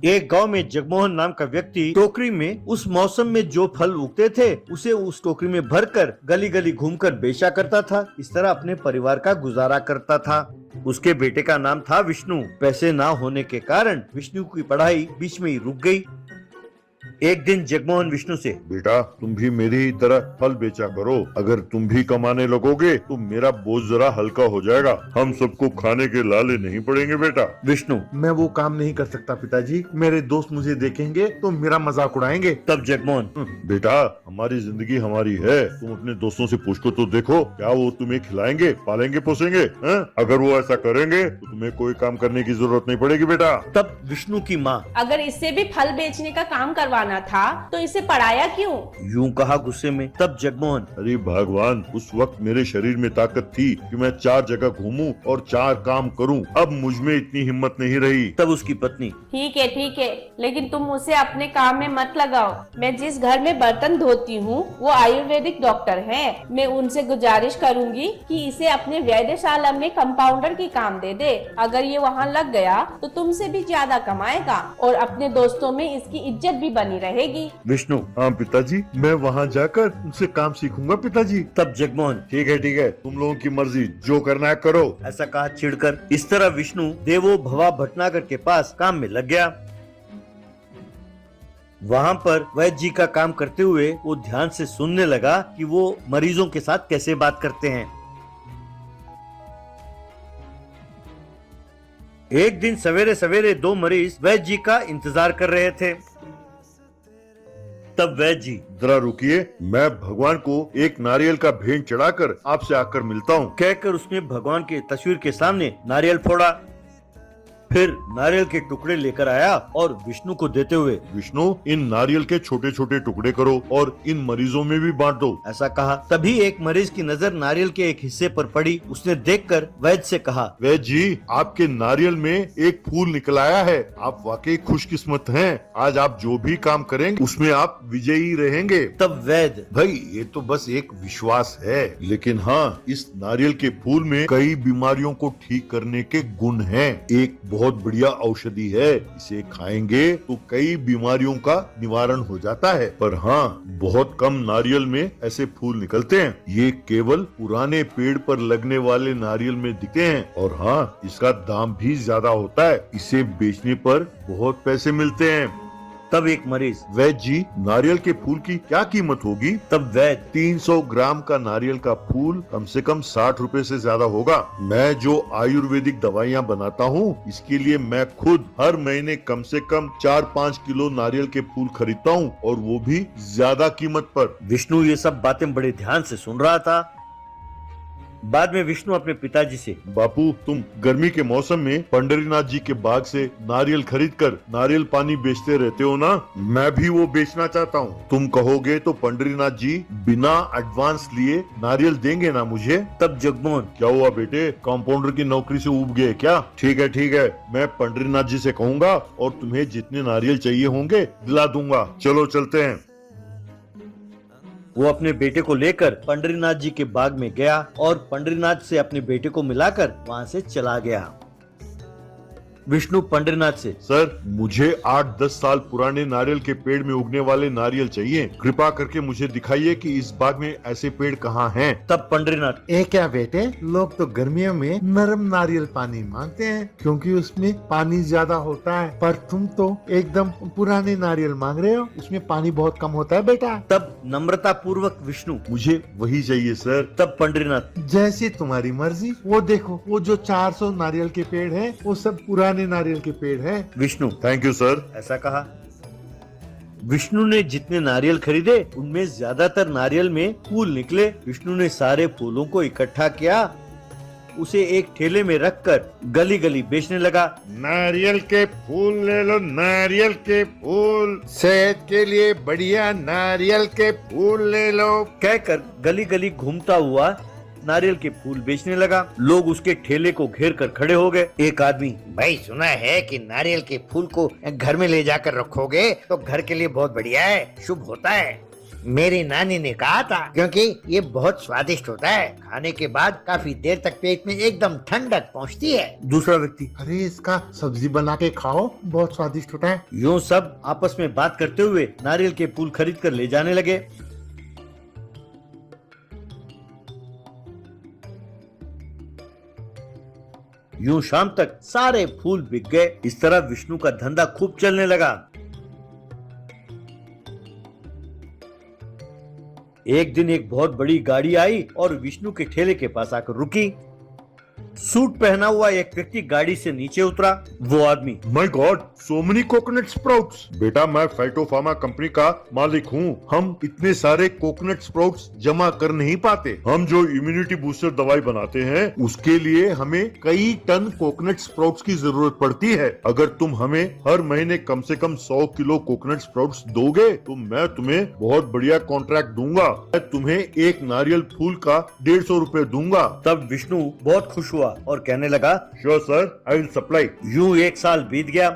एक गांव में जगमोहन नाम का व्यक्ति टोकरी में उस मौसम में जो फल उगते थे उसे उस टोकरी में भरकर गली गली घूमकर बेचा करता था। इस तरह अपने परिवार का गुजारा करता था। उसके बेटे का नाम था विष्णु। पैसे ना होने के कारण विष्णु की पढ़ाई बीच में ही रुक गई। एक दिन जगमोहन विष्णु से, बेटा तुम भी मेरी ही तरह फल बेचा करो। अगर तुम भी कमाने लगोगे तो मेरा बोझ जरा हल्का हो जाएगा। हम सबको खाने के लाले नहीं पड़ेंगे बेटा। विष्णु, मैं वो काम नहीं कर सकता पिताजी। मेरे दोस्त मुझे देखेंगे तो मेरा मजाक उड़ाएंगे। तब जगमोहन, बेटा हमारी जिंदगी हमारी है। तुम अपने दोस्तों से पूछ कर तो देखो, क्या वो तुम्हें खिलाएंगे, पालेंगे, पोसेंगे? हैं? अगर वो ऐसा करेंगे तो तुम्हें कोई काम करने की जरूरत नहीं पड़ेगी बेटा। तब विष्णु की माँ, अगर इससे भी फल बेचने का काम करवाना था तो इसे पढ़ाया क्यों? यूं कहा गुस्से में। तब जगमोहन, अरे भगवान, उस वक्त मेरे शरीर में ताकत थी कि मैं 4 जगह घूमूं और 4 काम करूं। अब मुझ में इतनी हिम्मत नहीं रही। तब उसकी पत्नी, ठीक है, लेकिन तुम उसे अपने काम में मत लगाओ। मैं जिस घर में बर्तन धोती हूँ वो आयुर्वेदिक डॉक्टर हैं। मैं उनसे गुजारिश करूंगी कि इसे अपने वैद्यशाला में कंपाउंडर की काम दे दे। अगर ये वहाँ लग गया तो तुमसे भी ज्यादा कमाएगा और अपने दोस्तों में इसकी इज्जत भी बनी रहेगी। विष्णु, हाँ पिताजी, मैं वहाँ जाकर उनसे काम सीखूंगा पिताजी। तब जगमोहन, ठीक है, तुम लोगों की मर्जी, जो करना है करो। ऐसा कहा चिढ़कर। इस तरह विष्णु देवो भवा भटनागर के पास काम में लग गया। वहाँ पर वैद्य जी का काम करते हुए वो ध्यान से सुनने लगा कि वो मरीजों के साथ कैसे बात करते हैं। एक दिन सवेरे सवेरे 2 मरीज वैद्य जी का इंतजार कर रहे थे। तब वैद्य जी, जरा रुकिए, मैं भगवान को एक नारियल का भेंट चढ़ाकर आपसे आकर मिलता हूँ। कहकर उसने भगवान के तस्वीर के सामने नारियल फोड़ा। फिर नारियल के टुकड़े लेकर आया और विष्णु को देते हुए, विष्णु, इन नारियल के छोटे छोटे टुकड़े करो और इन मरीजों में भी बांट दो। ऐसा कहा। तभी एक मरीज की नजर नारियल के एक हिस्से पर पड़ी। उसने देखकर वैद्य से कहा, वैद्य जी, आपके नारियल में एक फूल निकल आया है। आप वाकई खुशकिस्मत हैं। आज आप जो भी काम करेंगे उसमें आप विजयी रहेंगे। तब वैद्य, भाई ये तो बस एक विश्वास है, लेकिन हाँ, इस नारियल के फूल में कई बीमारियों को ठीक करने के गुण हैं। एक बहुत बढ़िया औषधि है। इसे खाएंगे तो कई बीमारियों का निवारण हो जाता है। पर हाँ, बहुत कम नारियल में ऐसे फूल निकलते हैं। ये केवल पुराने पेड़ पर लगने वाले नारियल में दिखते हैं। और हाँ, इसका दाम भी ज्यादा होता है। इसे बेचने पर बहुत पैसे मिलते हैं। तब एक मरीज, वैद्य जी, नारियल के फूल की क्या कीमत होगी? तब वैद्य, 300 ग्राम का नारियल का फूल कम से कम 60 रुपए से ज्यादा होगा। मैं जो आयुर्वेदिक दवाइयाँ बनाता हूँ, इसके लिए मैं खुद हर महीने कम से कम 4-5 किलो नारियल के फूल खरीदता हूँ, और वो भी ज्यादा कीमत पर। विष्णु ये सब बातें बड़े ध्यान से सुन रहा था। बाद में विष्णु अपने पिताजी से, बापू, तुम गर्मी के मौसम में पंडरीनाथ जी के बाग से नारियल खरीदकर नारियल पानी बेचते रहते हो ना? मैं भी वो बेचना चाहता हूँ। तुम कहोगे तो पंडरीनाथ जी बिना एडवांस लिए नारियल देंगे ना मुझे? तब जगमोहन, क्या हुआ बेटे, कंपाउंडर की नौकरी से ऊब गए क्या? ठीक है, मैं पंडरीनाथ जी से कहूँगा और तुम्हें जितने नारियल चाहिए होंगे दिला दूंगा। चलो चलते हैं। वो अपने बेटे को लेकर पंडरीनाथ जी के बाग में गया और पंडरीनाथ से अपने बेटे को मिलाकर वहाँ से चला गया। विष्णु पंडरीनाथ से, सर, मुझे 8-10 साल पुराने नारियल के पेड़ में उगने वाले नारियल चाहिए। कृपा करके मुझे दिखाइए कि इस बाग में ऐसे पेड़ कहाँ हैं। तब पंडरीनाथ, ए क्या बेटे, लोग तो गर्मियों में नरम नारियल पानी मांगते हैं क्योंकि उसमें पानी ज्यादा होता है, पर तुम तो एकदम पुराने नारियल मांग रहे हो, उसमें पानी बहुत कम होता है बेटा। तब नम्रता पूर्वक विष्णु, मुझे वही चाहिए सर। तब पंडरीनाथ, जैसी तुम्हारी मर्जी। वो देखो, वो जो 400 नारियल के पेड़ हैं, वो सब पुराने नारियल के पेड़ हैं। Vishnu, thank you sir. ऐसा कहा। विष्णु ने जितने नारियल खरीदे उनमें ज्यादातर नारियल में फूल निकले। विष्णु ने सारे फूलों को इकट्ठा किया, उसे एक ठेले में रखकर गली गली बेचने लगा। नारियल के फूल ले लो, नारियल के फूल, सेहत के लिए बढ़िया नारियल के फूल ले लो, कहकर गली गली घूमता हुआ नारियल के फूल बेचने लगा। लोग उसके ठेले को घेर कर खड़े हो गए। एक आदमी, भाई सुना है कि नारियल के फूल को घर में ले जाकर रखोगे तो घर के लिए बहुत बढ़िया है, शुभ होता है। मेरी नानी ने कहा था, क्योंकि ये बहुत स्वादिष्ट होता है। खाने के बाद काफी देर तक पेट में एकदम ठंडक पहुंचती है। दूसरा व्यक्ति, अरे इसका सब्जी बना के खाओ, बहुत स्वादिष्ट होता है। यूं सब आपस में बात करते हुए नारियल के फूल खरीद कर ले जाने लगे। यूं शाम तक सारे फूल बिक गए। इस तरह विष्णु का धंधा खूब चलने लगा। एक दिन एक बहुत बड़ी गाड़ी आई और विष्णु के ठेले के पास आकर रुकी। सूट पहना हुआ एक व्यक्ति गाड़ी से नीचे उतरा। वो आदमी, my God, so many coconut sprouts. बेटा, मैं फाइटोफार्मा कंपनी का मालिक हूँ। हम इतने सारे कोकोनट स्प्राउट्स जमा कर नहीं पाते। हम जो इम्यूनिटी बूस्टर दवाई बनाते हैं उसके लिए हमें कई टन कोकोनट स्प्राउट्स की जरूरत पड़ती है। अगर तुम हमें हर महीने कम से कम 100 किलो कोकोनट स्प्राउट्स दोगे तो मैं तुम्हें बहुत बढ़िया कॉन्ट्रैक्ट दूंगा। मैं तुम्हें एक नारियल फूल का 150 रुपए दूंगा। तब विष्णु बहुत खुश हुआ और कहने लगा, sure sir, I will supply. यूं एक साल बीत गया।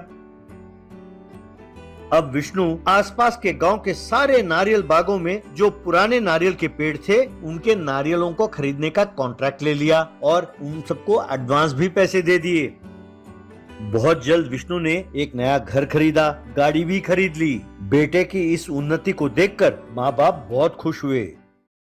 अब विष्णु आसपास के गांव के सारे नारियल बागों में जो पुराने नारियल के पेड़ थे उनके नारियलों को खरीदने का कॉन्ट्रैक्ट ले लिया और उन सबको एडवांस भी पैसे दे दिए। बहुत जल्द विष्णु ने एक नया घर खरीदा, गाड़ी भी खरीद ली। बेटे की इस उन्नति को देखकर माँ बाप बहुत खुश हुए।